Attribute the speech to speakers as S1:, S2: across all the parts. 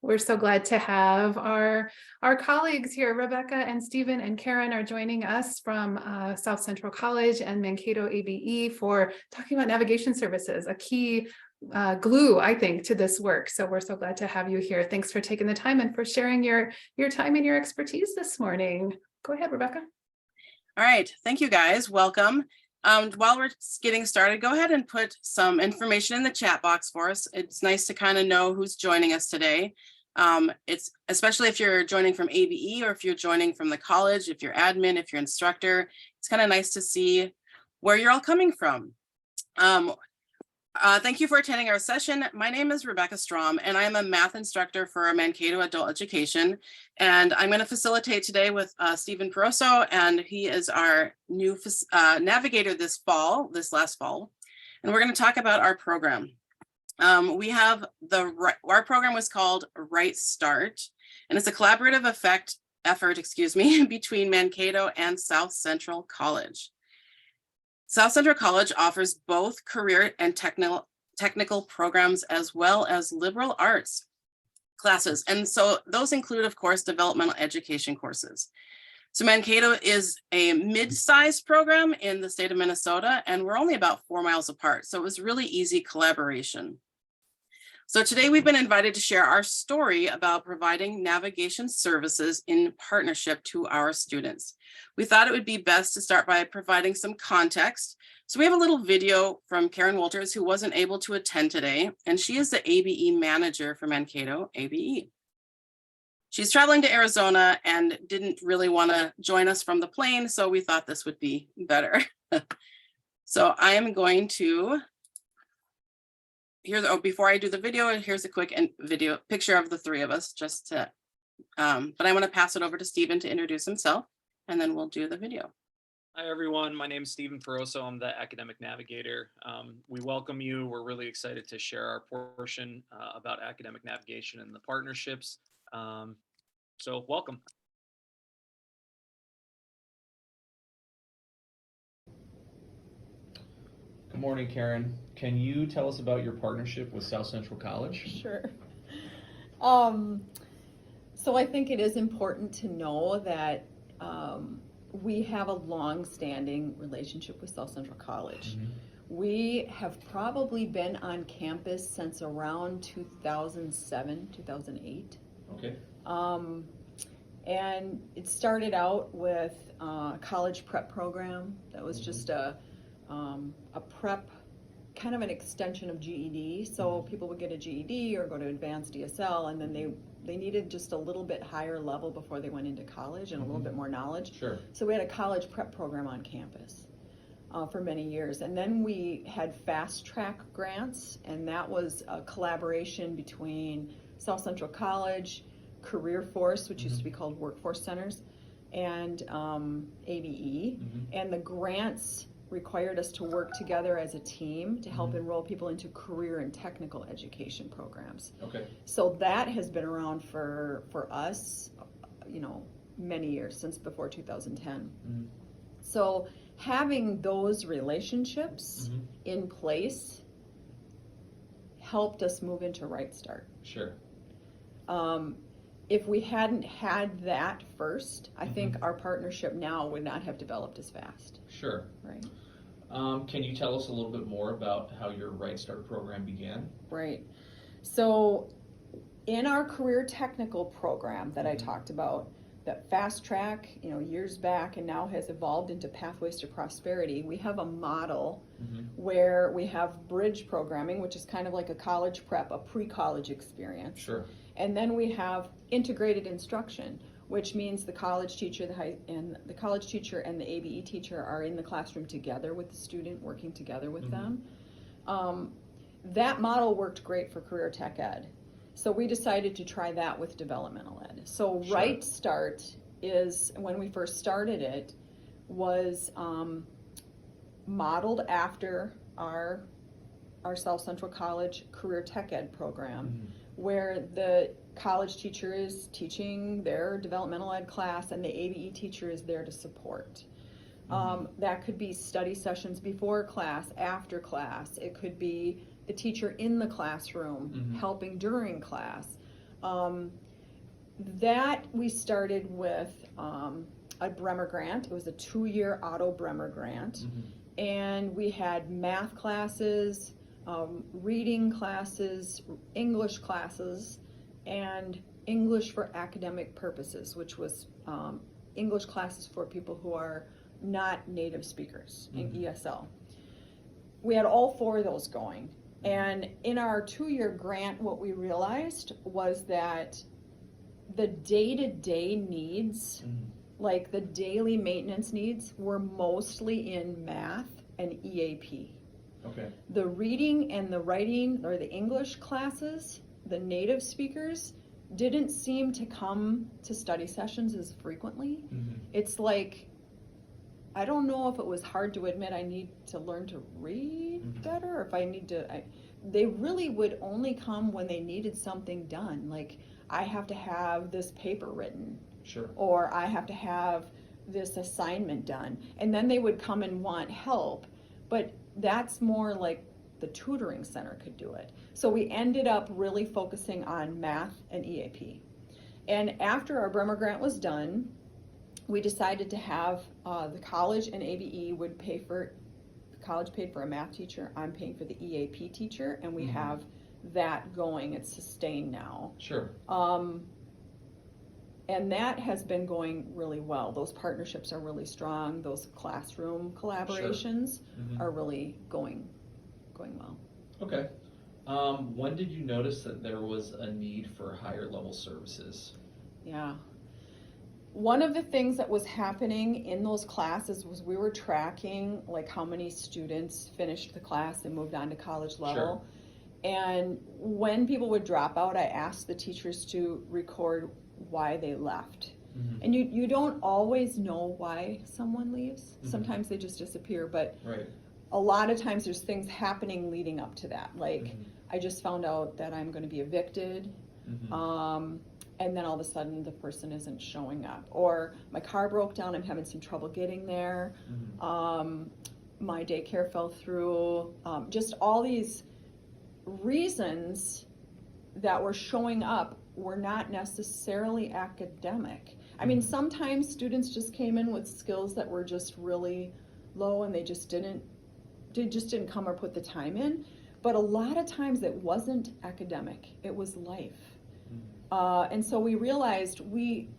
S1: We're so glad to have our colleagues here. Rebecca and Stephen and Karen are joining us from South Central College and Mankato ABE for talking about navigation services, a key glue, I think, to this work. So we're so glad to have you here. Thanks for taking the time and for sharing your time and your expertise this morning. Go ahead, Rebecca.
S2: All right, thank you guys. Welcome. While we're getting started, go ahead and put some information in the chat box for us. It's nice to kind of know who's joining us today. It's especially if you're joining from ABE or if you're joining from the college, if you're admin, if you're instructor, it's kind of nice to see where you're all coming from. Thank you for attending our session. My name is Rebecca Strom, and I am a math instructor for Mankato Adult Education. And I'm going to facilitate today with Stephen Peroso, and he is our new navigator this last fall. And we're going to talk about our program. We have our program was called Right Start, and it's a collaborative effort between Mankato and South Central College. South Central College offers both career and technical programs as well as liberal arts classes. And so those include, of course, developmental education courses. So Mankato is a mid-sized program in the state of Minnesota, and we're only about 4 miles apart. So it was really easy collaboration. So today we've been invited to share our story about providing navigation services in partnership to our students. We thought it would be best to start by providing some context. So we have a little video from Karen Walters, who wasn't able to attend today, and she is the ABE manager for Mankato ABE. She's traveling to Arizona and didn't really want to join us from the plane, so we thought this would be better. So I am going to before I do the video, here's a quick video picture of the three of us, just to, but I want to pass it over to Stephen to introduce himself, and then we'll do the video.
S3: Hi, everyone. My name is Stephen Peroso. I'm the academic navigator. We welcome you. We're really excited to share our portion about academic navigation and the partnerships. So welcome.
S4: Good morning, Karen. Can you tell us about your partnership with South Central College?
S5: Sure. So I think it is important to know that we have a long-standing relationship with South Central College. Mm-hmm. We have probably been on campus since around 2007, 2008. Okay. And it started out with a college prep program that was just a prep, kind of an extension of GED. So people would get a GED or go to advanced ESL, and then they needed just a little bit higher level before they went into college and a little bit more knowledge. Sure. So we had a college prep program on campus for many years. And then we had fast track grants, and that was a collaboration between South Central College, Career Force, which used to be called Workforce Centers, and ABE. And the grants required us to work together as a team to help enroll people into career and technical education programs. Okay. So that has been around for us, many years, since before 2010. So having those relationships in place helped us move into Right Start. Sure. If we hadn't had that first, I think our partnership now would not have developed as fast. Sure. Right.
S4: Can you tell us a little bit more about how your Right Start program began?
S5: Right. So in our career technical program that I talked about, that fast track, years back and now has evolved into Pathways to Prosperity, we have a model where we have bridge programming, which is kind of like a college prep, a pre-college experience. Sure. And then we have integrated instruction, which means the college teacher and the ABE teacher are in the classroom together with the student, working together with them. That model worked great for career tech ed. So we decided to try that with developmental ed. So sure. Right Start is, when we first started it, was modeled after our South Central College career tech ed program, where the college teacher is teaching their developmental ed class and the ABE teacher is there to support. That could be study sessions before class, after class. It could be the teacher in the classroom helping during class. That we started with a Bremer grant. It was a 2-year Otto Bremer grant. And we had math classes, reading classes, English classes, and English for academic purposes, which was English classes for people who are not native speakers in ESL. We had all 4 of those going. And in our 2-year grant, what we realized was that the day-to-day needs, like the daily maintenance needs, were mostly in math and EAP.
S4: Okay.
S5: The reading and the writing, or the English classes, the native speakers didn't seem to come to study sessions as frequently. It's like, I don't know if it was hard to admit I need to learn to read better, or if I need to, they really would only come when they needed something done. Like, I have to have this paper written.
S4: Sure.
S5: Or I have to have this assignment done. And then they would come and want help. But that's more like the tutoring center could do it. So we ended up really focusing on math and EAP. And after our Bremer grant was done, we decided to have the college and ABE would pay for, the college paid for a math teacher, I'm paying for the EAP teacher, and we have that going. It's sustained now.
S4: Sure.
S5: And that has been going really well. Those partnerships are really strong. Those classroom collaborations are really going well.
S4: Okay. When did you notice that there was a need for higher level services?
S5: Yeah. One of the things that was happening in those classes was we were tracking like how many students finished the class and moved on to college level. And when people would drop out, I asked the teachers to record why they left. And you don't always know why someone leaves. Sometimes they just disappear, but a lot of times there's things happening leading up to that. Like, I just found out that I'm going to be evicted, and then all of a sudden the person isn't showing up. Or my car broke down, I'm having some trouble getting there. My daycare fell through. Just all these reasons that were showing up were not necessarily academic. I mean, sometimes students just came in with skills that were just really low and they just didn't come or put the time in. But a lot of times it wasn't academic, it was life. And so we realized we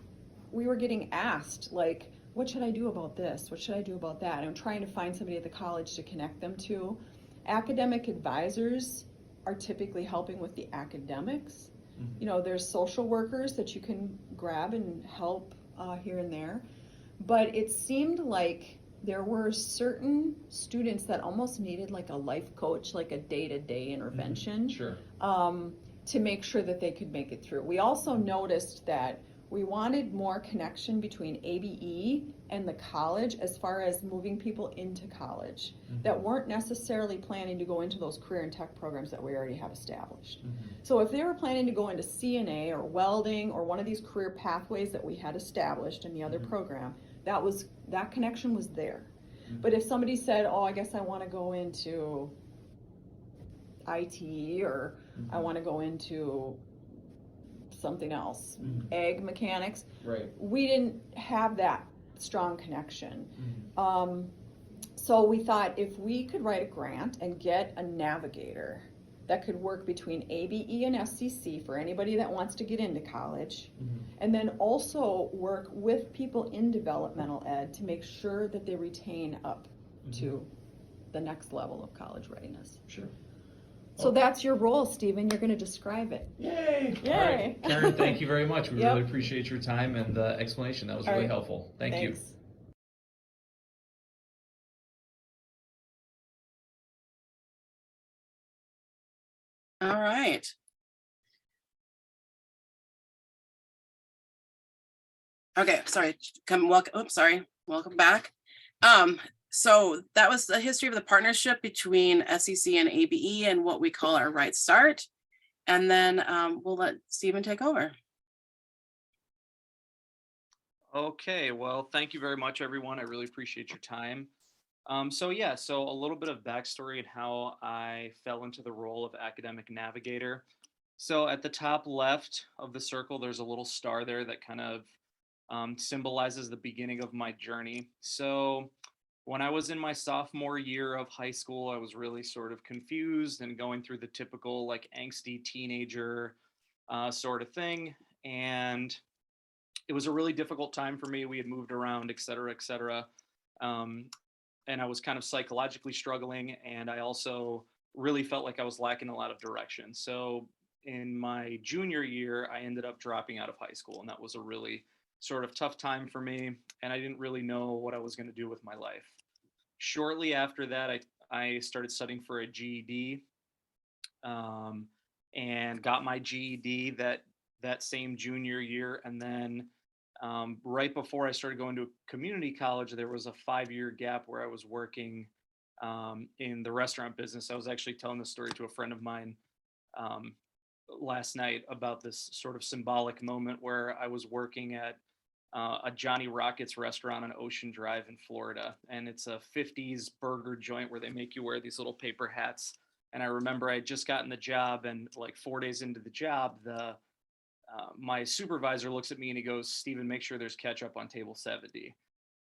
S5: were getting asked, like, what should I do about this? What should I do about that? And I'm trying to find somebody at the college to connect them to. Academic advisors are typically helping with the academics. You know, there's social workers that you can grab and help here and there. But it seemed like there were certain students that almost needed like a life coach, like a day-to-day intervention.
S4: Sure.
S5: To make sure that they could make it through. We also noticed that we wanted more connection between ABE and the college as far as moving people into college that weren't necessarily planning to go into those career and tech programs that we already have established. So if they were planning to go into CNA or welding or one of these career pathways that we had established in the other program, that connection was there. But if somebody said, oh, I guess I want to go into IT or I want to go into something else, egg mechanics, we didn't have that strong connection. So we thought if we could write a grant and get a navigator that could work between ABE and SCC for anybody that wants to get into college, and then also work with people in developmental ed to make sure that they retain up to the next level of college readiness.
S4: Sure.
S5: So that's your role, Stephen. You're going to describe it.
S4: Yay!
S5: Yay!
S4: All right. Karen, thank you very much. We
S5: Yep.
S4: really appreciate your time and the explanation. That was
S5: All
S4: really
S5: right.
S4: helpful. Thank you.
S5: Thanks.
S2: All right. Okay, sorry. Welcome back. So that was the history of the partnership between SEC and ABE and what we call our Right Start. And then we'll let Stephen take over.
S3: Okay, well, thank you very much, everyone. I really appreciate your time. So a little bit of backstory and how I fell into the role of academic navigator. So at the top left of the circle, there's a little star there that kind of symbolizes the beginning of my journey. So when I was in my sophomore year of high school, I was really sort of confused and going through the typical like angsty teenager sort of thing. And it was a really difficult time for me. We had moved around, et cetera, et cetera. Um, and I was kind of psychologically struggling. And I also really felt like I was lacking a lot of direction. So in my junior year, I ended up dropping out of high school. And that was a really sort of tough time for me. And I didn't really know what I was going to do with my life. Shortly after that, I started studying for a GED, um, and got my GED that same junior year. And then right before I started going to community college, there was a 5-year gap where I was working in the restaurant business. I was actually telling this story to a friend of mine um, last night about this sort of symbolic moment where I was working at a Johnny Rockets restaurant on Ocean Drive in Florida. And it's a 50s burger joint where they make you wear these little paper hats. And I remember I had just gotten the job, and like 4 days into the job, my supervisor looks at me and he goes, "Steven, make sure there's ketchup on table 70."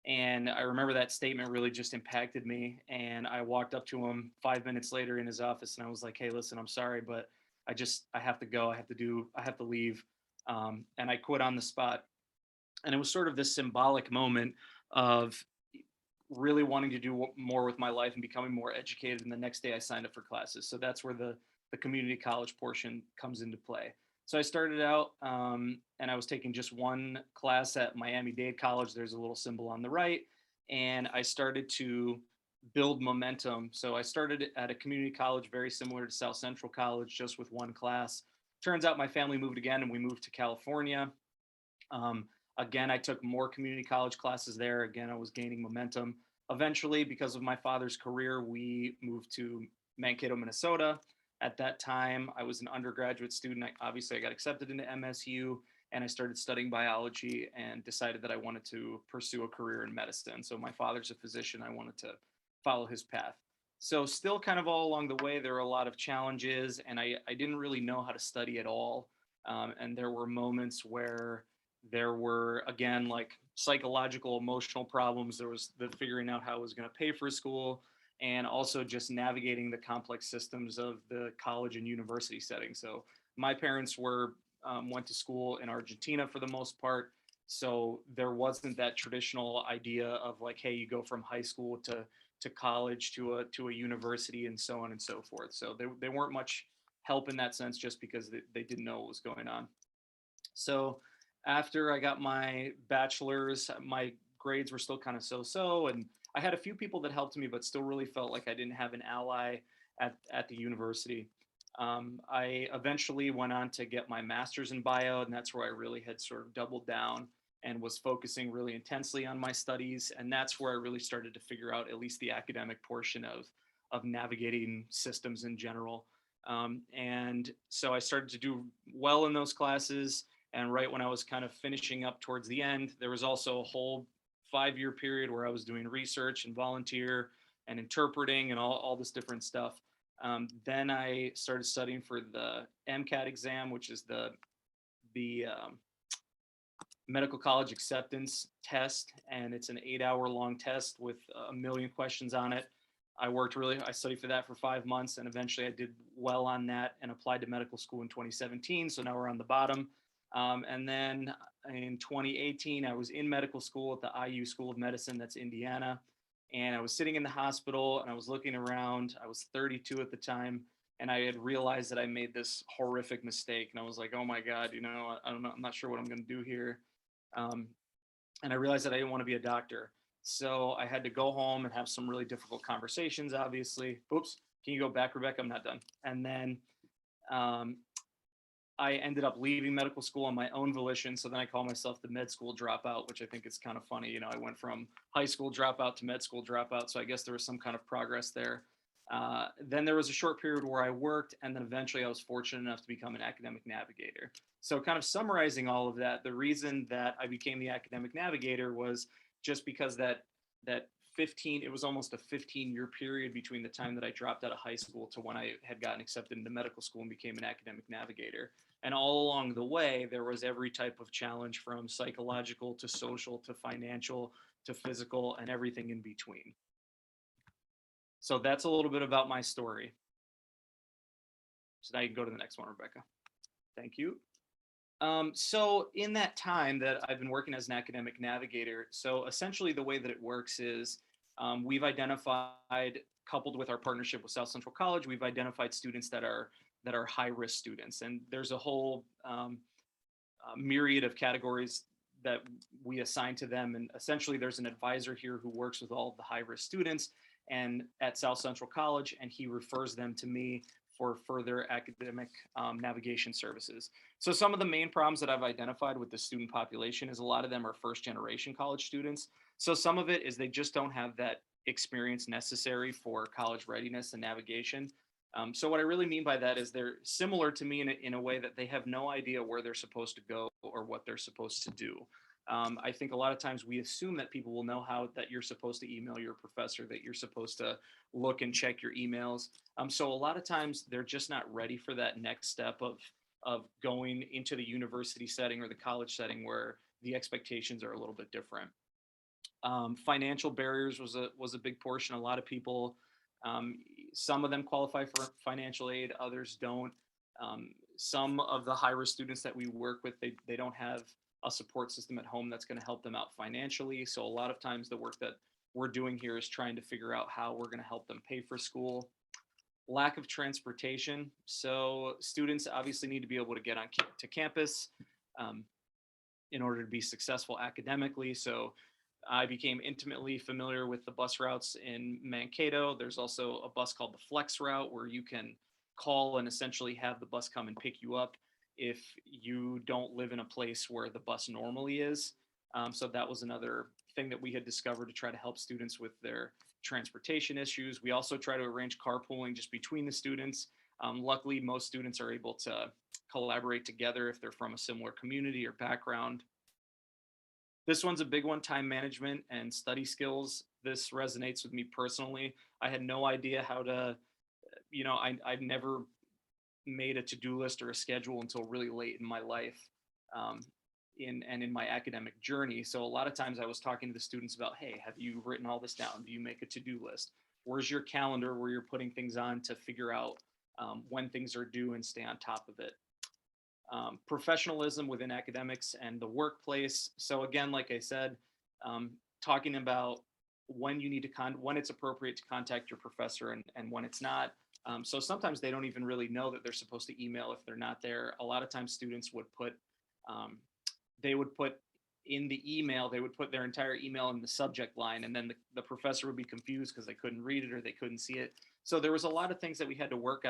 S3: And I remember that statement really just impacted me. And I walked up to him 5 minutes later in his office and I was like, "Hey, listen, I'm sorry, but I have to go. I have to leave." And I quit on the spot. And it was sort of this symbolic moment of really wanting to do more with my life and becoming more educated. And the next day I signed up for classes. So that's where the community college portion comes into play. So I started out and I was taking just one class at Miami-Dade College. There's a little symbol on the right. And I started to build momentum. So I started at a community college very similar to South Central College, just with one class. Turns out my family moved again and we moved to California. Um, Again, I took more community college classes there. Again, I was gaining momentum. Eventually, because of my father's career, we moved to Mankato, Minnesota. At that time, I was an undergraduate student. Obviously, I got accepted into MSU and I started studying biology and decided that I wanted to pursue a career in medicine. So my father's a physician. I wanted to follow his path. So still kind of all along the way, there were a lot of challenges and I didn't really know how to study at all. And there were moments where there were, again, like psychological, emotional problems. There was the figuring out how I was going to pay for school and also just navigating the complex systems of the college and university setting. So my parents went to school in Argentina for the most part. So there wasn't that traditional idea of like, hey, you go from high school to college to a university and so on and so forth. So they weren't much help in that sense just because they didn't know what was going on. So after I got my bachelor's, my grades were still kind of so-so, and I had a few people that helped me, but still really felt like I didn't have an ally at the university. I eventually went on to get my master's in bio, and that's where I really had sort of doubled down and was focusing really intensely on my studies. And that's where I really started to figure out at least the academic portion of navigating systems in general. And so I started to do well in those classes. And right when I was kind of finishing up towards the end, there was also a whole 5-year period where I was doing research and volunteer and interpreting and all this different stuff. Then I started studying for the MCAT exam, which is the medical college acceptance test, and it's an 8-hour long test with a million questions on it. I studied for that for 5 months, and eventually I did well on that and applied to medical school in 2017. So now we're on the bottom. And then in 2018, I was in medical school at the IU School of Medicine, that's Indiana. And I was sitting in the hospital and I was looking around. I was 32 at the time. And I had realized that I made this horrific mistake. And I was like, oh my God, I don't know, I'm not sure what I'm going to do here. And I realized that I didn't want to be a doctor. So I had to go home and have some really difficult conversations, obviously. Oops, can you go back, Rebecca? I'm not done. And then I ended up leaving medical school on my own volition. So then I call myself the med school dropout, which I think is kind of funny. I went from high school dropout to med school dropout. So I guess there was some kind of progress there. Then there was a short period where I worked, and then eventually I was fortunate enough to become an academic navigator. So kind of summarizing all of that, the reason that I became the academic navigator was just because that it was almost a 15-year period between the time that I dropped out of high school to when I had gotten accepted into medical school and became an academic navigator. And all along the way, there was every type of challenge, from psychological to social to financial to physical and everything in between. So that's a little bit about my story. So now you can go to the next one, Rebecca. Thank you. So in that time that I've been working as an academic navigator, so essentially the way that it works is we've identified, coupled with our partnership with South Central College, we've identified students that are high-risk students. And there's a whole myriad of categories that we assign to them. And essentially there's an advisor here who works with all of the high-risk students and at South Central College, and he refers them to me for further academic navigation services. So some of the main problems that I've identified with the student population is a lot of them are first generation college students. So some of it is they just don't have that experience necessary for college readiness and navigation. So what I really mean by that is they're similar to me in a way that they have no idea where they're supposed to go or what they're supposed to do. I think a lot of times we assume that people will know that you're supposed to email your professor, that you're supposed to look and check your emails. So a lot of times they're just not ready for that next step of going into the university setting or the college setting where the expectations are a little bit different. Financial barriers was a big portion. A lot of people, some of them qualify for financial aid, others don't. Some of the high-risk students that we work with, they don't have a support system at home that's going to help them out financially. So a lot of times the work that we're doing here is trying to figure out how we're going to help them pay for school. Lack of transportation. So students obviously need to be able to get to campus in order to be successful academically. So I became intimately familiar with the bus routes in Mankato. There's also a bus called the Flex route where you can call and essentially have the bus come and pick you up if you don't live in a place where the bus normally is. So that was another thing that we had discovered to try to help students with their transportation issues. We also try to arrange carpooling just between the students. Luckily, most students are able to collaborate together if they're from a similar community or background. This one's a big one, time management and study skills. This resonates with me personally. I had no idea how to, I've never made a to-do list or a schedule until really late in my life in my academic journey. So a lot of times I was talking to the students about, hey, have you written all this down? Do you make a to-do list? Where's your calendar where you're putting things on to figure out when things are due and stay on top of it? Professionalism within academics and the workplace. So again, like I said, talking about when you need to when it's appropriate to contact your professor and when it's not. So sometimes they don't even really know that they're supposed to email if they're not there. A lot of times students would put, in the email, they would put their entire email in the subject line, and then the professor would be confused because they couldn't read it or they couldn't see it. So there was a lot of things that we had to work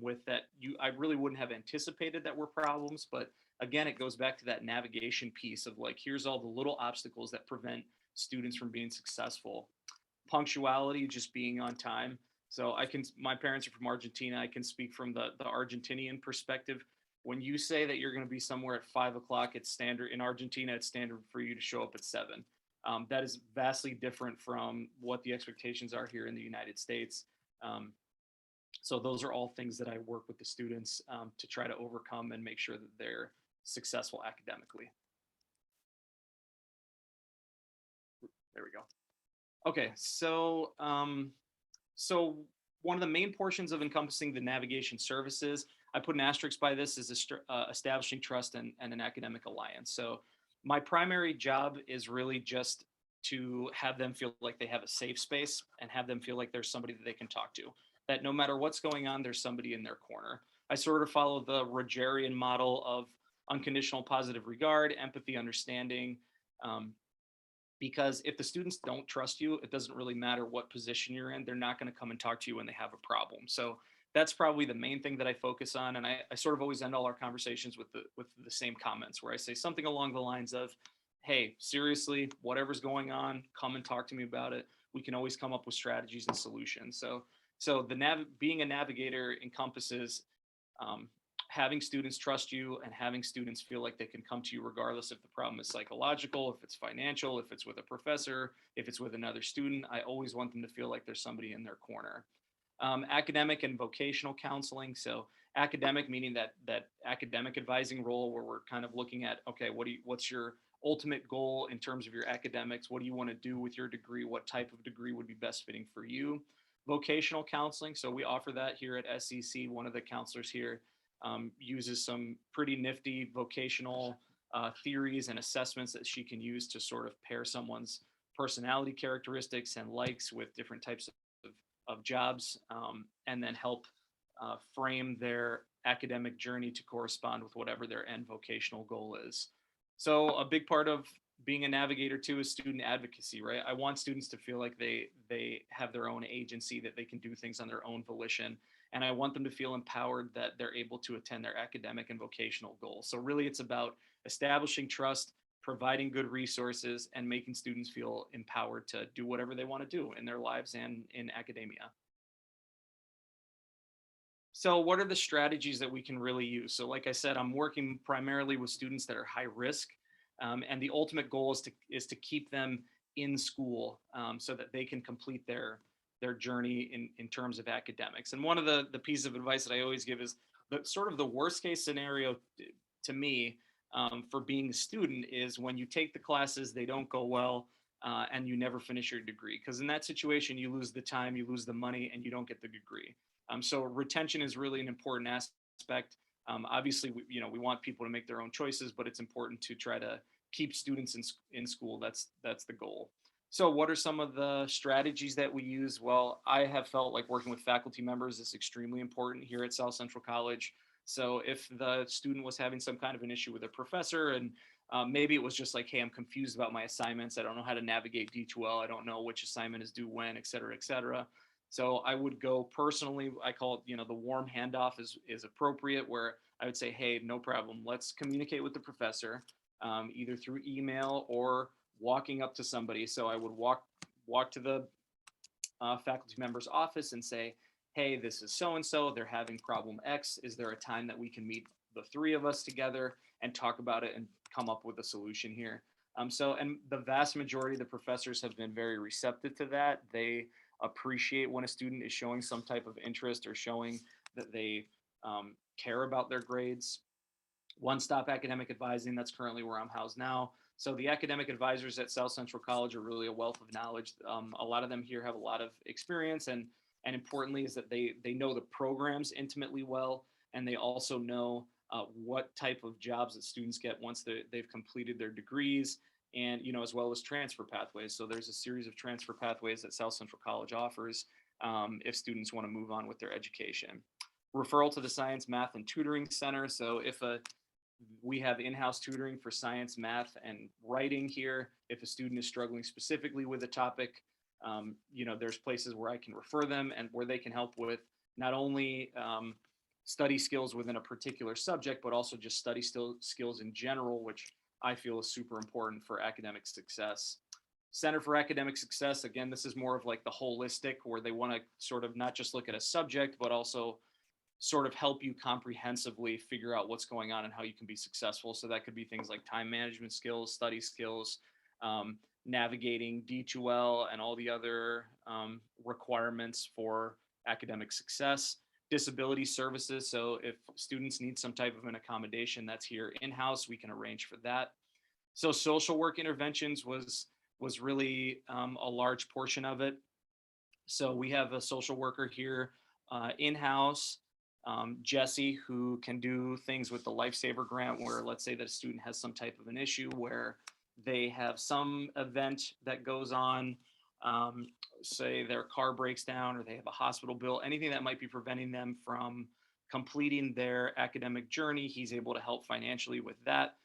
S3: with that I really wouldn't have anticipated that were problems. But again, it goes back to that navigation piece of like, here's all the little obstacles that prevent students from being successful. Punctuality, just being on time. So my parents are from Argentina. I can speak from the Argentinian perspective. When you say that you're going to be somewhere at 5 o'clock, it's standard. In Argentina, it's standard for you to show up at 7. That is vastly different from what the expectations are here in the United States. So those are all things that I work with the students to try to overcome and make sure that they're successful academically. There we go. Okay, so one of the main portions of encompassing the navigation services, I put an asterisk by this, is establishing trust and an academic alliance. So my primary job is really just to have them feel like they have a safe space and have them feel like there's somebody that they can talk to, that no matter what's going on, there's somebody in their corner. I sort of follow the Rogerian model of unconditional positive regard, empathy, understanding, because if the students don't trust you, it doesn't really matter what position you're in. They're not going to come and talk to you when they have a problem. So that's probably the main thing that I focus on. And I sort of always end all our conversations with the same comments, where I say something along the lines of, hey, seriously, whatever's going on, come and talk to me about it. We can always come up with strategies and solutions. So being a navigator encompasses having students trust you and having students feel like they can come to you regardless if the problem is psychological, if it's financial, if it's with a professor, if it's with another student. I always want them to feel like there's somebody in their corner. Academic and vocational counseling. So academic meaning that academic advising role where we're kind of looking at, okay, what's your ultimate goal in terms of your academics? What do you want to do with your degree? What type of degree would be best fitting for you? Vocational counseling. So we offer that here at SCC. One of the counselors here uses some pretty nifty vocational theories and assessments that she can use to sort of pair someone's personality characteristics and likes with different types of jobs, and then help frame their academic journey to correspond with whatever their end vocational goal is. So a big part of being a navigator too is student advocacy, right? I want students to feel like they have their own agency, that they can do things on their own volition. And I want them to feel empowered that they're able to attend their academic and vocational goals. So really it's about establishing trust, providing good resources, and making students feel empowered to do whatever they want to do in their lives and in academia. So what are the strategies that we can really use? So like I said, I'm working primarily with students that are high risk. And the ultimate goal is to keep them in school so that they can complete their journey in terms of academics. And one of the pieces of advice that I always give is that sort of the worst case scenario to me for being a student is when you take the classes, they don't go well, and you never finish your degree. Because in that situation, you lose the time, you lose the money, and you don't get the degree. So retention is really an important aspect. Obviously, we want people to make their own choices, but it's important to try to keep students in school. That's the goal. So what are some of the strategies that we use? Well, I have felt like working with faculty members is extremely important here at South Central College. So if the student was having some kind of an issue with a professor, and maybe it was just like, hey, I'm confused about my assignments. I don't know how to navigate D2L. I don't know which assignment is due when, et cetera, et cetera. So I would go personally, I call it, the warm handoff is appropriate, where I would say, hey, no problem. Let's communicate with the professor, either through email or walking up to somebody. So I would walk to the faculty member's office and say, hey, this is so-and-so, they're having problem X. Is there a time that we can meet the three of us together and talk about it and come up with a solution here? And the vast majority of the professors have been very receptive to that. They appreciate when a student is showing some type of interest or showing that they care about their grades. One-stop academic advising, that's currently where I'm housed now. So the academic advisors at South Central College are really a wealth of knowledge. A lot of them here have a lot of experience, and importantly is that they know the programs intimately well, and they also know what type of jobs that students get once they've completed their degrees, and as well as transfer pathways. So there's a series of transfer pathways that South Central College offers if students want to move on with their education. Referral to the Science, Math, and Tutoring Center. So if we have in-house tutoring for science, math, and writing here. If a student is struggling specifically with a topic, there's places where I can refer them and where they can help with not only study skills within a particular subject, but also just study skills in general, which I feel is super important for academic success. Center for Academic Success, again, this is more of like the holistic, where they want to sort of not just look at a subject, but also sort of help you comprehensively figure out what's going on and how you can be successful. So that could be things like time management skills, study skills, navigating D2L and all the other requirements for academic success. Disability services. So if students need some type of an accommodation that's here in-house, we can arrange for that. So social work interventions was really a large portion of it. So we have a social worker here in-house, Jesse, who can do things with the Lifesaver Grant, where let's say that a student has some type of an issue where they have some event that goes on, say their car breaks down or they have a hospital bill, anything that might be preventing them from completing their academic journey, he's able to help financially with that.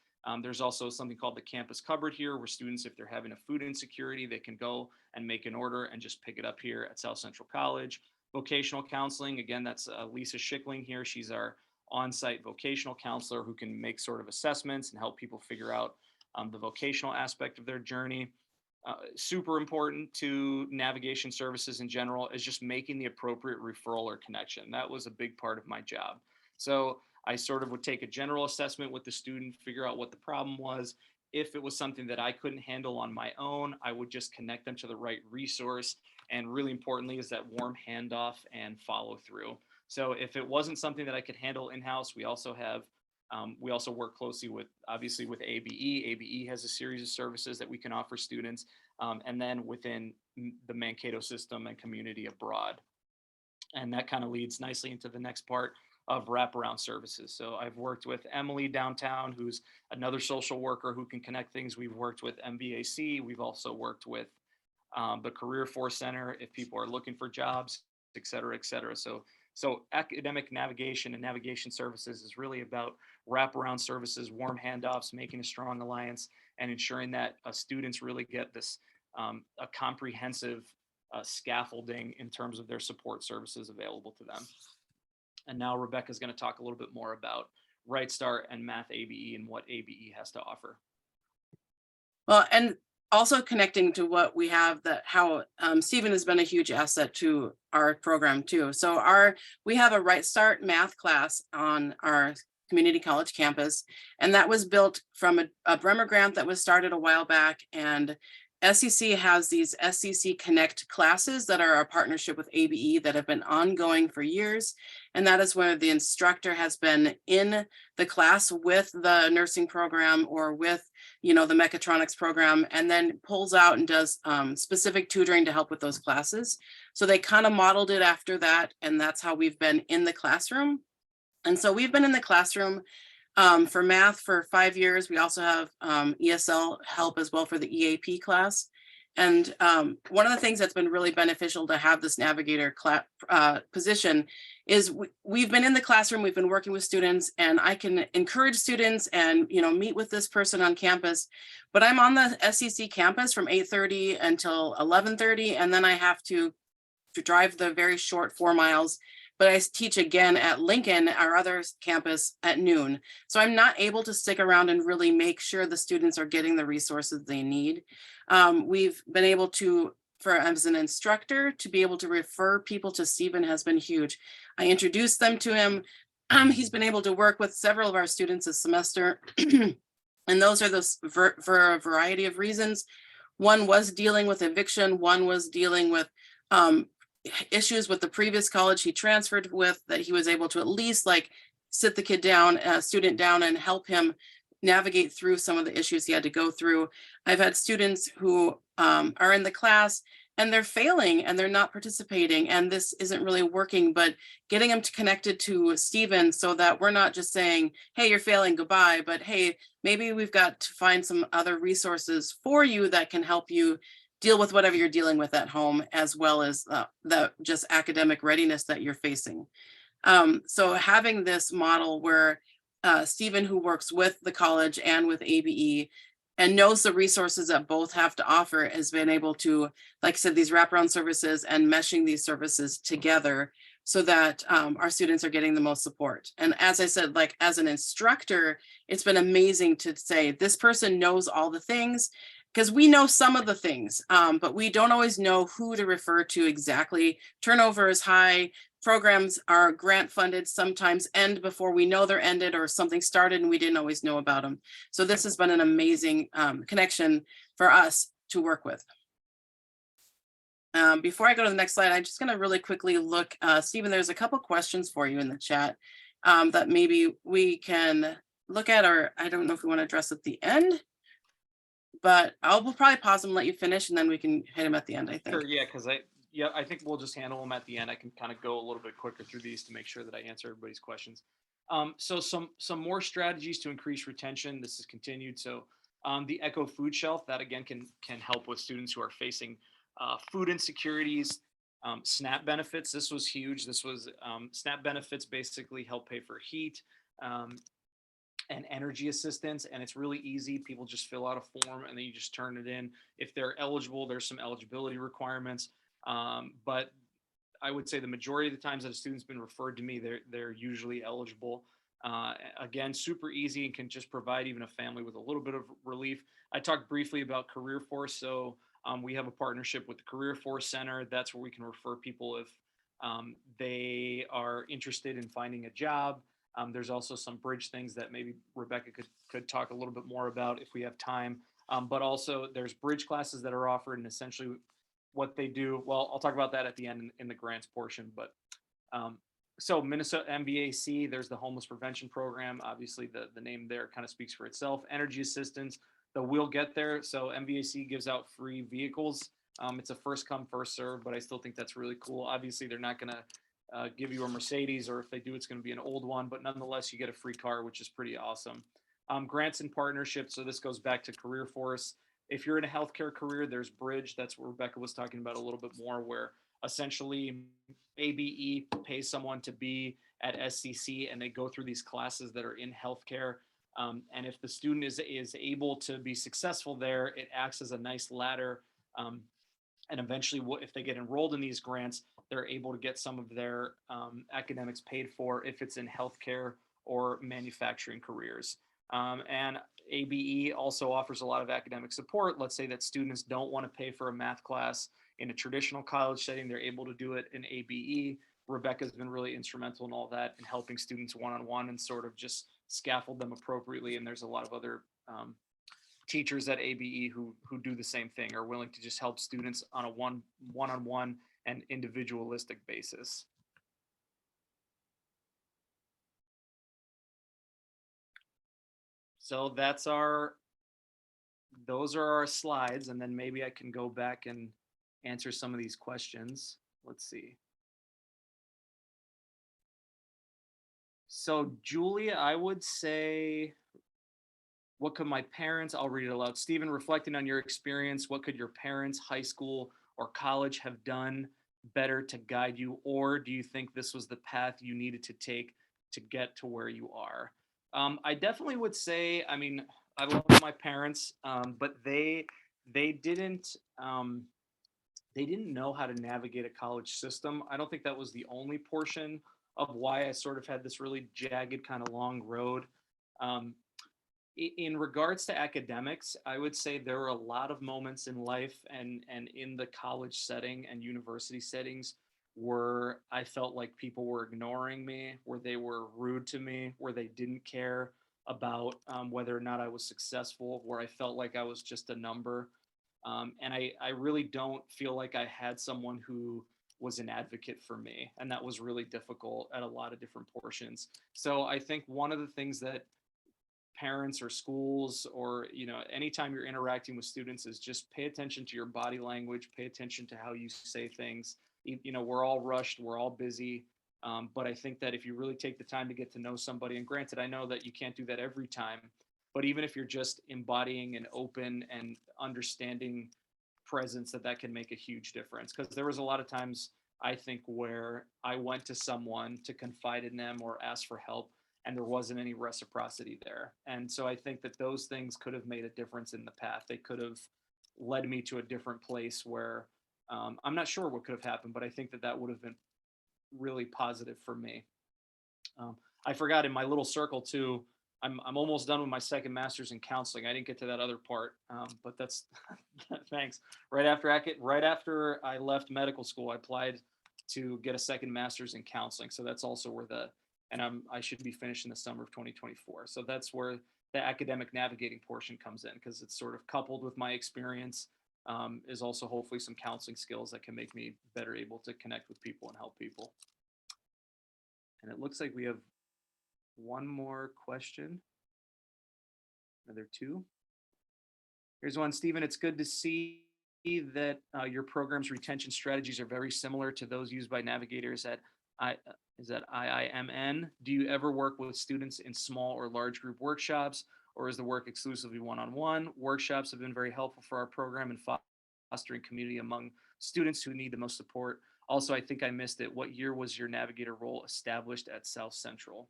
S3: There's also something called the campus cupboard here, where students, if they're having a food insecurity, they can go and make an order and just pick it up here at South Central College. Vocational counseling, again, that's Lisa Schickling here. She's our on-site vocational counselor who can make sort of assessments and help people figure out the vocational aspect of their journey. Super important to navigation services in general is just making the appropriate referral or connection. That was a big part of my job. So I sort of would take a general assessment with the student, figure out what the problem was. If it was something that I couldn't handle on my own, I would just connect them to the right resource. And really importantly is that warm handoff and follow through. So if it wasn't something that I could handle in-house, we also work closely with, obviously, with ABE. ABE has a series of services that we can offer students, and then within the Mankato system and community abroad. And that kind of leads nicely into the next part of wraparound services. So I've worked with Emily downtown, who's another social worker who can connect things. We've worked with MVAC. We've also worked with the Career Force Center if people are looking for jobs, et cetera, et cetera. So academic navigation and navigation services is really about wraparound services, warm handoffs, making a strong alliance, and ensuring that students really get this a comprehensive scaffolding in terms of their support services available to them. And now Rebecca is going to talk a little bit more about Right Start and Math ABE and what ABE has to offer.
S2: Well, and also connecting to what we have, that how Stephen has been a huge asset to our program too. So we have a Right Start math class on our community college campus, and that was built from a Bremer grant that was started a while back. And SEC has these SEC Connect classes that are a partnership with ABE that have been ongoing for years. And that is where the instructor has been in the class with the nursing program or with, the mechatronics program, and then pulls out and does specific tutoring to help with those classes. So they kind of modeled it after that. And that's how we've been in the classroom. And so we've been in the classroom for math for 5 years. We also have ESL help as well for the EAP class. And one of the things that's been really beneficial to have this Navigator position is we've been in the classroom, we've been working with students, and I can encourage students and meet with this person on campus. But I'm on the SEC campus from 8:30 until 11:30, and then I have to drive the very short 4 miles. But I teach again at Lincoln, our other campus, at noon. So I'm not able to stick around and really make sure the students are getting the resources they need. We've been able to, as an instructor, to be able to refer people to Stephen has been huge. I introduced them to him. He's been able to work with several of our students this semester. And those are for a variety of reasons. One was dealing with eviction. One was dealing with issues with the previous college he transferred with, that he was able to at least sit the kid down, student down, and help him navigate through some of the issues he had to go through. I've had students who are in the class and they're failing and they're not participating and this isn't really working, but getting them connected to Stephen so that we're not just saying, hey, you're failing, goodbye, but hey, maybe we've got to find some other resources for you that can help you deal with whatever you're dealing with at home, as well as the just academic readiness that you're facing. So having this model where Stephen, who works with the college and with ABE and knows the resources that both have to offer, has been able to, like I said, these wraparound services and meshing these services together so that our students are getting the most support. And as I said, as an instructor, it's been amazing to say this person knows all the things, because we know some of the things, but we don't always know who to refer to exactly. Turnover is high. Programs are grant funded, sometimes end before we know they're ended, or something started and we didn't always know about them. So this has been an amazing connection for us to work with. Before I go to the next slide, I'm just going to really quickly look. Stephen, there's a couple questions for you in the chat that maybe we can look at, or I don't know if we want to address at the end. But we'll probably pause and let you finish, and then we can hit him at the end, I think.
S3: Sure, yeah, because I think we'll just handle them at the end. I can kind of go a little bit quicker through these to make sure that I answer everybody's questions. So some more strategies to increase retention. This is continued. So the Echo Food Shelf, that again can help with students who are facing food insecurities. SNAP benefits, this was huge. This was SNAP benefits basically help pay for heat. And energy assistance, and it's really easy. People just fill out a form and then you just turn it in. If they're eligible, there's some eligibility requirements, but I would say the majority of the times that a student's been referred to me, they're usually eligible. Again, super easy and can just provide even a family with a little bit of relief. I talked briefly about Career Force, so we have a partnership with the Career Force Center. That's where we can refer people if they are interested in finding a job. There's also some bridge things that maybe Rebecca could talk a little bit more about if we have time. But also there's bridge classes that are offered, and essentially what they do, well, I'll talk about that at the end in the grants portion, but so Minnesota MVAC, there's the homeless prevention program. Obviously the name there kind of speaks for itself. Energy assistance, the We'll Get There. So MVAC gives out free vehicles. It's a first come, first serve, but I still think that's really cool. Obviously they're not gonna give you a Mercedes, or if they do, it's gonna be an old one, but nonetheless, you get a free car, which is pretty awesome. Grants and partnerships. So this goes back to Career Force. If you're in a healthcare career, there's Bridge. That's what Rebecca was talking about a little bit more, where essentially ABE pays someone to be at SCC, and they go through these classes that are in healthcare. And if the student is able to be successful there, it acts as a nice ladder. And eventually, if they get enrolled in these grants, they're able to get some of their academics paid for if it's in healthcare or manufacturing careers. And ABE also offers a lot of academic support. Let's say that students don't want to pay for a math class in a traditional college setting, they're able to do it in ABE. Rebecca's been really instrumental in all that and helping students one-on-one and sort of just scaffold them appropriately. And there's a lot of other teachers at ABE who do the same thing, are willing to just help students on a one-on-one and individualistic basis. So those are our slides, and then maybe I can go back and answer some of these questions. Let's see. So Julia, I would say, what could my parents, I'll read it aloud. Stephen, reflecting on your experience, what could your parents, high school or college have done better to guide you? Or do you think this was the path you needed to take to get to where you are? I definitely would say, I mean, I love my parents, but they didn't know how to navigate a college system. I don't think that was the only portion of why I sort of had this really jagged kind of long road. In regards to academics, I would say there were a lot of moments in life and in the college setting and university settings where I felt like people were ignoring me, where they were rude to me, where they didn't care about whether or not I was successful, where I felt like I was just a number. And I really don't feel like I had someone who was an advocate for me. And that was really difficult at a lot of different portions. So I think one of the things that parents or schools or, you know, anytime you're interacting with students is just pay attention to your body language, pay attention to how you say things. You know, we're all rushed, we're all busy. But I think that if you really take the time to get to know somebody, and granted, I know that you can't do that every time, but even if you're just embodying an open and understanding presence, that can make a huge difference. Because there was a lot of times, I think, where I went to someone to confide in them or ask for help, and there wasn't any reciprocity there. And so I think that those things could have made a difference in the path. They could have led me to a different place where I'm not sure what could have happened, but I think that would have been really positive for me. I forgot in my little circle too, I'm almost done with my second master's in counseling. I didn't get to that other part, but that's thanks. Right after I left medical school, I applied to get a second master's in counseling. So that's also where I should be finished in the summer of 2024. So that's where the academic navigating portion comes in, because it's sort of coupled with my experience, is also hopefully some counseling skills that can make me better able to connect with people and help people. And it looks like we have one more question. Are there two? Here's one, Stephen. It's good to see that your program's retention strategies are very similar to those used by navigators at IIMN. Do you ever work with students in small or large group workshops, or is the work exclusively one-on-one? Workshops have been very helpful for our program in fostering community among students who need the most support. Also, I think I missed it. What year was your navigator role established at South Central?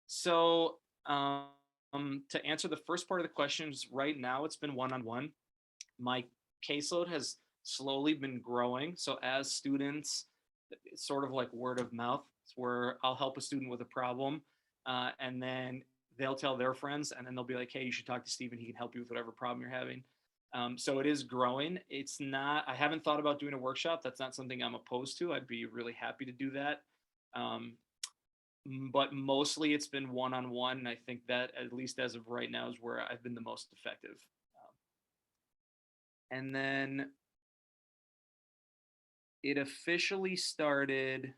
S3: So to answer the first part of the questions, right now it's been one-on-one. My caseload has slowly been growing. So as students, it's sort of like word of mouth. It's where I'll help a student with a problem, and then they'll tell their friends, and then they'll be like, hey, you should talk to Stephen. He can help you with whatever problem you're having. So it is growing. It's not, I haven't thought about doing a workshop. That's not something I'm opposed to. I'd be really happy to do that. but mostly it's been one-on-one. And I think that, at least as of right now, is where I've been the most effective. And then it officially started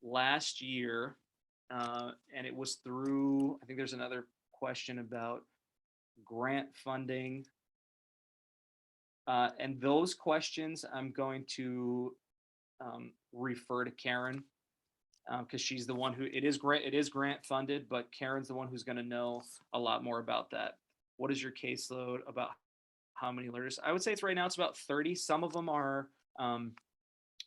S3: last year, and it was through, I think there's another question about grant funding. And those questions I'm going to refer to Karen, because she's the one who, it is grant funded, but Karen's the one who's going to know a lot more about that. What is your caseload? About how many learners? I would say right now it's about 30. Some of them are,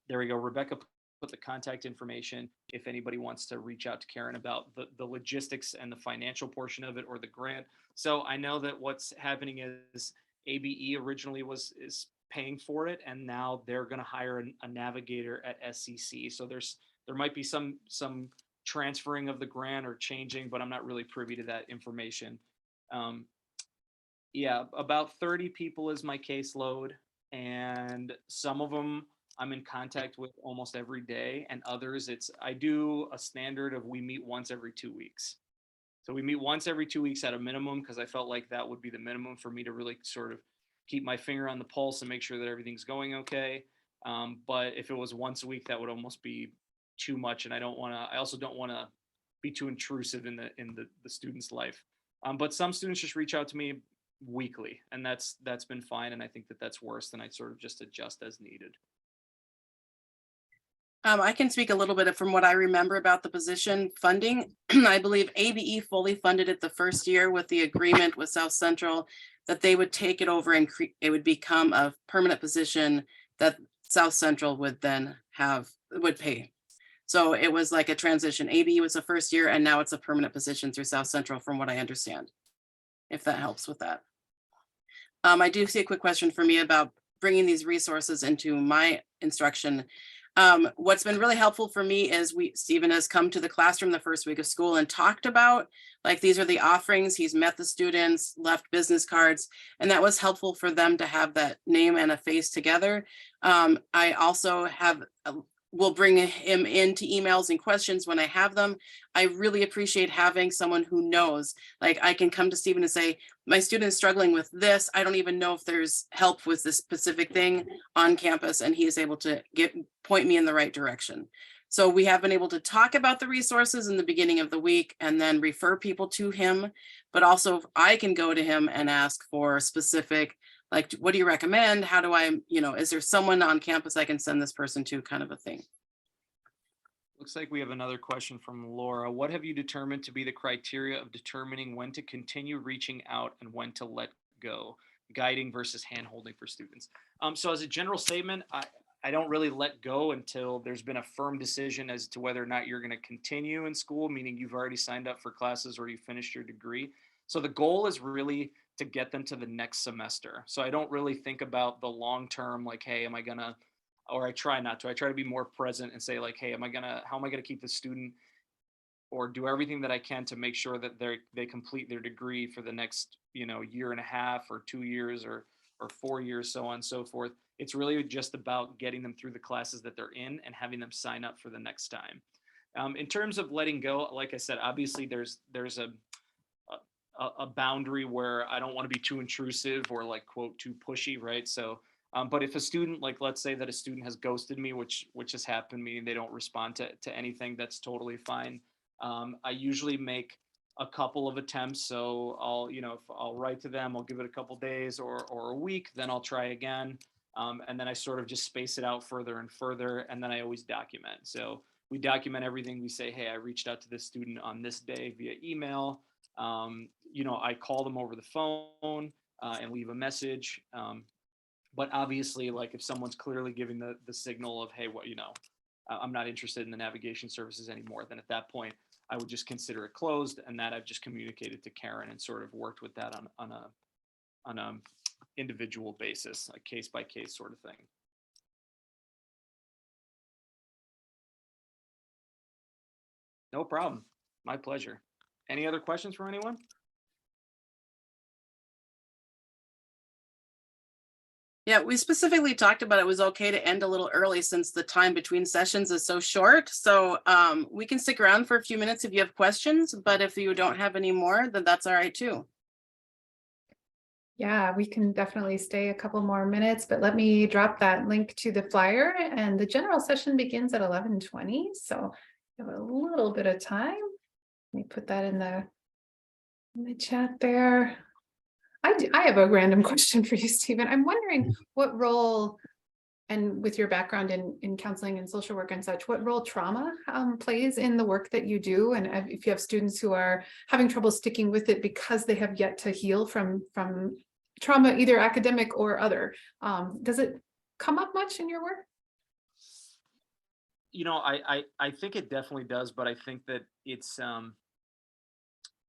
S3: there we go. Rebecca put the contact information if anybody wants to reach out to Karen about the logistics and the financial portion of it, or the grant. So I know that what's happening is ABE originally is paying for it, and now they're going to hire a navigator at SCC. So there might be some transferring of the grant or changing, but I'm not really privy to that information. Yeah, about 30 people is my caseload, and some of them I'm in contact with almost every day, and others I do a standard of we meet once every 2 weeks. So we meet once every 2 weeks at a minimum, because I felt like that would be the minimum for me to really sort of keep my finger on the pulse and make sure that everything's going okay. But if it was once a week, that would almost be too much, and I also don't want to be too intrusive in the student's life. But some students just reach out to me weekly, and that's been fine, and I think that's worse, and I sort of just adjust as needed.
S2: I can speak a little bit from what I remember about the position funding. I believe ABE fully funded it the first year with the agreement with South Central that they would take it over and it would become a permanent position that South Central would then would pay. So it was like a transition. ABE was the first year, and now it's a permanent position through South Central, from what I understand, if that helps with that. I do see a quick question for me about bringing these resources into my instruction. What's been really helpful for me is Stephen has come to the classroom the first week of school and talked about, like, these are the offerings. He's met the students, left business cards, and that was helpful for them to have that name and a face together. I also will bring him into emails and questions when I have them. I really appreciate having someone who knows, like, I can come to Stephen and say, my student is struggling with this. I don't even know if there's help with this specific thing on campus, and he is able to point me in the right direction. So we have been able to talk about the resources in the beginning of the week and then refer people to him, but also I can go to him and ask for specific, like, what do you recommend? How do I, is there someone on campus I can send this person to, kind of a thing.
S3: Looks like we have another question from Laura. What have you determined to be the criteria of determining when to continue reaching out and when to let go? Guiding versus hand-holding for students. So as a general statement, I don't really let go until there's been a firm decision as to whether or not you're going to continue in school, meaning you've already signed up for classes or you finished your degree. So the goal is really to get them to the next semester. So I don't really think about the long term, like, hey, am I going to, or I try not to. I try to be more present and say, like, hey, how am I going to keep the student, or do everything that I can to make sure that they complete their degree for the next, year and a half or 2 years or 4 years, so on and so forth. It's really just about getting them through the classes that they're in and having them sign up for the next time. In terms of letting go, like I said, obviously there's a boundary where I don't want to be too intrusive or, like, quote, too pushy, right? So, but if a student, like, let's say that a student has ghosted me, which has happened, meaning they don't respond to anything, that's totally fine. I usually make a couple of attempts. So if I'll write to them, I'll give it a couple days or a week, then I'll try again. And then I sort of just space it out further and further. And then I always document. So we document everything. We say, hey, I reached out to this student on this day via email. I call them over the phone and leave a message. But obviously, like, if someone's clearly giving the signal of, hey, I'm not interested in the navigation services anymore, then at that point, I would just consider it closed, and that I've just communicated to Karen and sort of worked with that on a individual basis, a case by case sort of thing. No problem. My pleasure. Any other questions from anyone?
S2: Yeah, we specifically talked about it was okay to end a little early since the time between sessions is so short. So we can stick around for a few minutes if you have questions, but if you don't have any more, then that's all right too.
S1: Yeah, we can definitely stay a couple more minutes, but let me drop that link to the flyer, and the general session begins at 11:20. So we have a little bit of time. Let me put that in the chat there. I have a random question for you, Stephen. I'm wondering what role, and with your background in counseling and social work and such, what role trauma plays in the work that you do, and if you have students who are having trouble sticking with it because they have yet to heal from trauma, either academic or other. Does it come up much in your work?
S3: You know, I think it definitely does, but I think that it's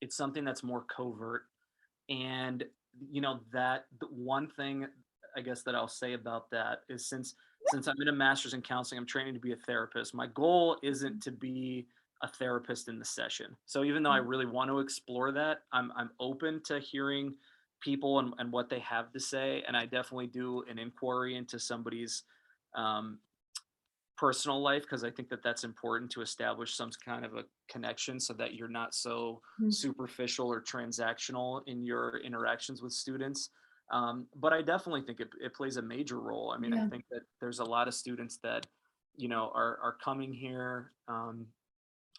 S3: something that's more covert. And you know, that the one thing I guess that I'll say about that is, since I'm in a master's in counseling, I'm training to be a therapist. My goal isn't to be a therapist in the session. So even though I really want to explore that, I'm open to hearing people and what they have to say. And I definitely do an inquiry into somebody's um, personal life, because I think that that's important to establish some kind of a connection so that you're not so
S1: Mm.
S3: superficial or transactional in your interactions with students. But I definitely think it plays a major role. I mean, I
S1: Yeah.
S3: think that there's a lot of students that, you know, are coming here.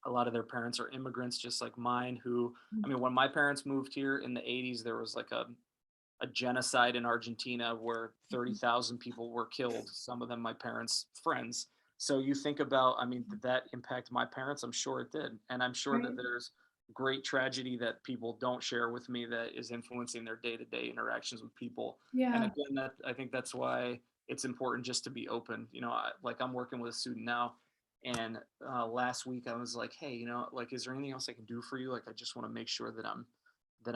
S3: A lot of their parents are immigrants just like mine, who, I mean, when my parents moved here in the 80s, there was like a genocide in Argentina where 30,000 people were killed, some of them my parents' friends. So you think about, I mean, did that impact my parents? I'm sure it did. And I'm sure that
S1: Right.
S3: there's great tragedy that people don't share with me that is influencing their day-to-day interactions with people. And
S1: Yeah.
S3: again, that I think that's why it's important just to be open. You know, like I'm working with a student now, and last week I was like, hey, you know, like, is there anything else I can do for you? Like, I just want to make sure that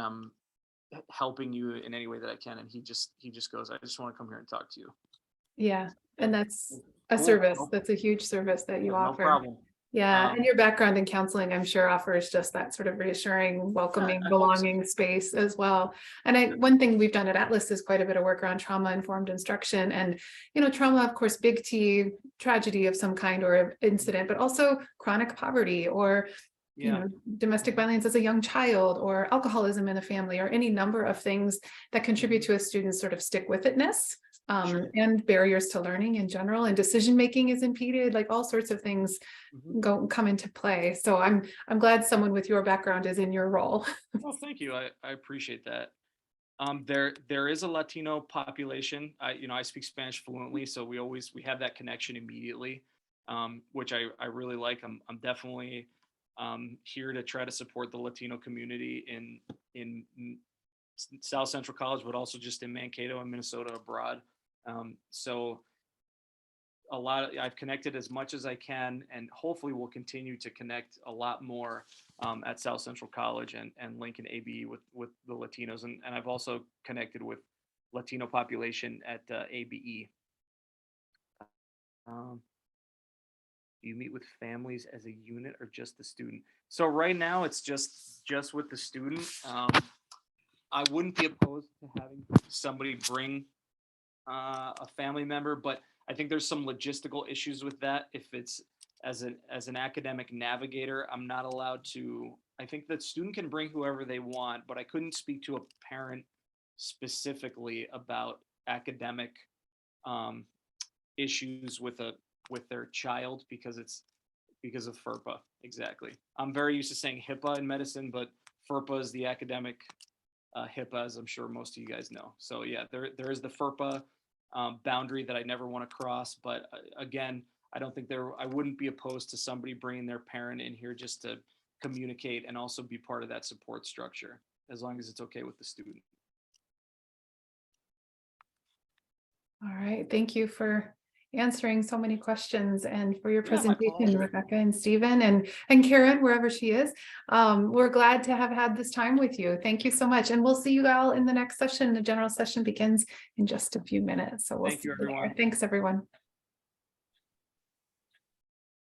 S3: I'm helping you in any way that I can. And he just goes, I just want to come here and talk to you.
S1: Yeah. And that's a
S3: Cool.
S1: service. That's a huge service that you
S3: No
S1: offer.
S3: problem.
S1: Yeah, and your background in counseling, I'm sure, offers just that sort of reassuring, welcoming,
S3: I hope so.
S1: belonging space as well. And one thing we've done at Atlas is quite a bit of work around trauma-informed instruction. And, you know, trauma, of course, big T, tragedy of some kind or incident, but also chronic poverty or, you know, domestic violence as a young child, or alcoholism in a family, or any number of things that contribute to a student's sort of stick-with-itness.
S3: Sure.
S1: And barriers to learning in general, and decision making is impeded, like all sorts of things come into play. So I'm glad someone with your background is in your role.
S3: Well, thank you. I appreciate that. There is a Latino population. I speak Spanish fluently, so we have that connection immediately, which I really like. I'm definitely here to try to support the Latino community in South Central College, but also just in Mankato and Minnesota abroad. So I've connected as much as I can, and hopefully we'll continue to connect a lot more at South Central College and Lincoln ABE with the Latinos. And I've also connected with Latino population at ABE. Do you meet with families as a unit or just the student? So right now it's just with the student. I wouldn't be opposed to having somebody bring a family member, but I think there's some logistical issues with that. If it's as an academic navigator, I'm not allowed to. I think the student can bring whoever they want, but I couldn't speak to a parent specifically about academic issues with their child, because of FERPA. Exactly. I'm very used to saying HIPAA in medicine, but FERPA is the academic HIPAA, as I'm sure most of you guys know. So yeah, there is the FERPA boundary that I never want to cross. But again, I wouldn't be opposed to somebody bringing their parent in here just to communicate and also be part of that support structure, as long as it's okay with the student.
S1: All right, thank you for answering so many questions and for your
S3: Yeah, my
S1: presentation,
S3: pleasure.
S1: Rebecca and Stephen and Karen, wherever she is. We're glad to have had this time with you. Thank you so much. And we'll see you all in the next session. The general session begins in just a few minutes. So we'll
S3: Thank
S1: see
S3: you,
S1: you there.
S3: everyone.
S1: Thanks, everyone.